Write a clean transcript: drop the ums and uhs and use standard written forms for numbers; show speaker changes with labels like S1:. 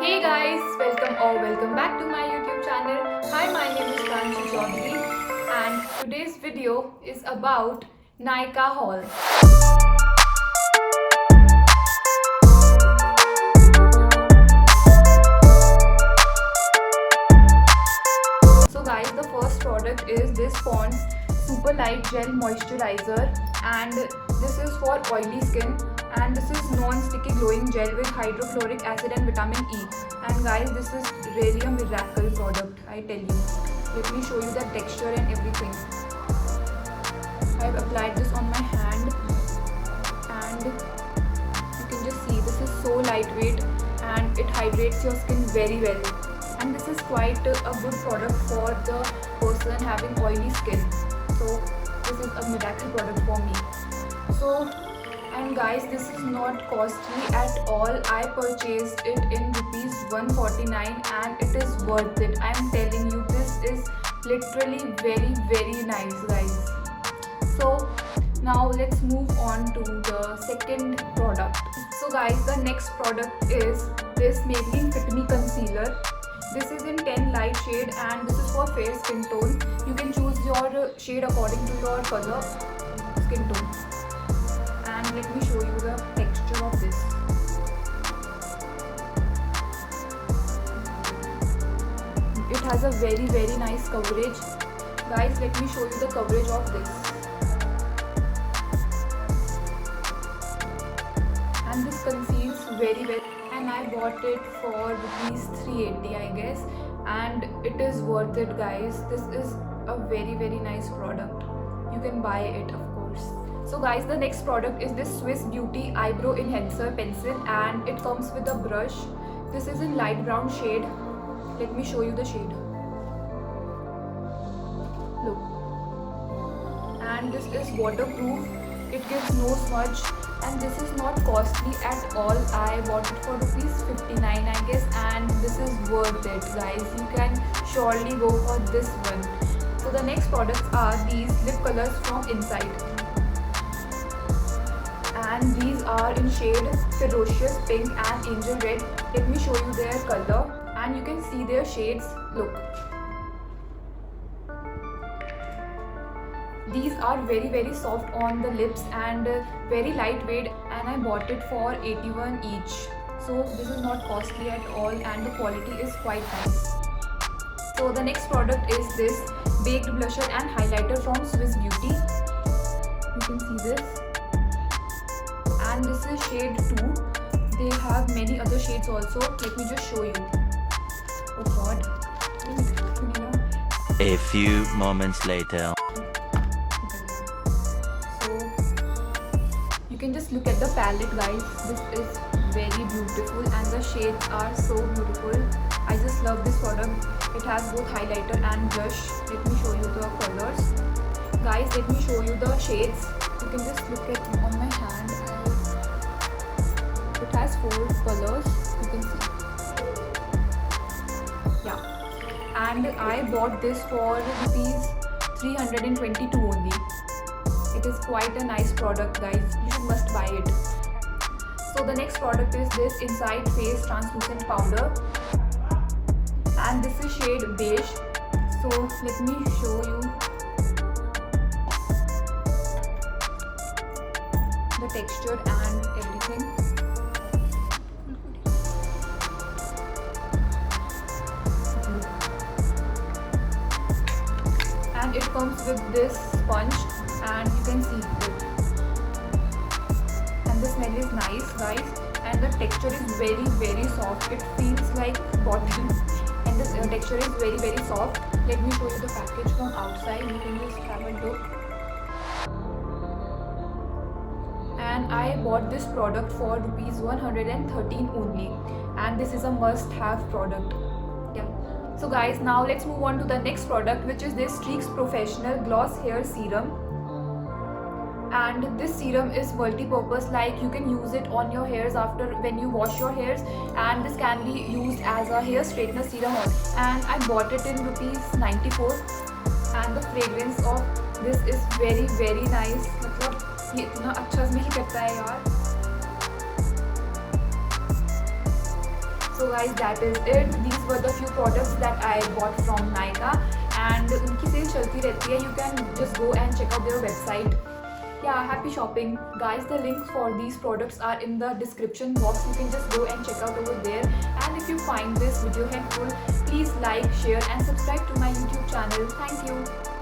S1: Hey guys, welcome back to my YouTube channel. Hi, my name is Pranchi Chaudhary and today's video is about Nykaa haul. So guys, the first product is this Pond's Super Light Gel Moisturizer, and this is for oily skin, and this is non-sticky glowing gel with hydrochloric acid and vitamin E. And guys, this is really a miracle product, I tell you. Let me show you the texture and everything. I've applied this on my hand and you can just see this is so lightweight and it hydrates your skin very well. And this is quite a good product for the person having oily skin. So this is a miracle product for me. So, and guys, this is not costly at all. I purchased it in rupees 149 and it is worth it. I am telling you, this is literally very nice, guys. So now let's move on to the second product. So guys, the next product is this Maybelline Fit Me Concealer. This is in 10 light shade and this is for fair skin tone. You can choose your shade according to your color skin tone. And let me show you the texture of this. It has a very nice coverage. Guys, let me show you the coverage of this. And this conceals very well, and I bought it for rupees 380 I guess, and it is worth it, guys. This is a very nice product. You can buy it, of course. So guys, the next product is this Swiss Beauty Eyebrow Enhancer Pencil, and it comes with a brush. This is in light brown shade. Let me show you the shade. Look. And this is waterproof. It gives no smudge. And this is not costly at all. I bought it for rupees 59 I guess, and this is worth it, guys. You can surely go for this one. So the next products are these lip colors from Inside, and these are in shade Ferocious Pink and Angel Red. Let me show you their color, and you can see their shades. Look, these are very soft on the lips and very lightweight, and I bought it for 81 each. So this is not costly at all and the quality is quite nice. So the next product is this Baked Blusher and Highlighter from Swiss Beauty. You can see this. And this is shade 2. They have many other shades also. Let me just show you. Oh god.
S2: A few moments later.
S1: You can just look at the palette, guys. This is very beautiful and the shades are so beautiful. I just love this product. It has both highlighter and blush. Let me show you the colors. Guys, let me show you the shades. You can just look at on my hand. It has 4 colors. You can see. Yeah. And I bought this for rupees 322 only. It is quite a nice product, guys. You must buy it. So the next product is this Inside Face Translucent Powder, and this is shade Beige. So let me show you the texture and everything. And it comes with this sponge, and you can see it. And the smell is nice, guys, and the texture is very soft. It feels like cotton, and the texture is very soft. Let me show you the package from outside. You can just have a look. And I bought this product for rupees 113 only, and this is a must-have product. Yeah. So guys, now let's move on to the next product, which is this Streaks Professional Gloss Hair Serum. And this serum is multi-purpose, like you can use it on your hairs after when you wash your hairs, and this can be used as a hair straightener serum also. And I bought it in rupees 94, and the fragrance of this is very nice. मतलब ये इतना अच्छा smell करता है यार. So guys, that is it. These were the few products that I bought from Nykaa, and उनकी cell चलती रहती है. You can just go and check out their website. Yeah, happy shopping. Guys, the links for these products are in the description box. You can just go and check out over there. And if you find this video helpful, please like, share and subscribe to my YouTube channel. Thank you.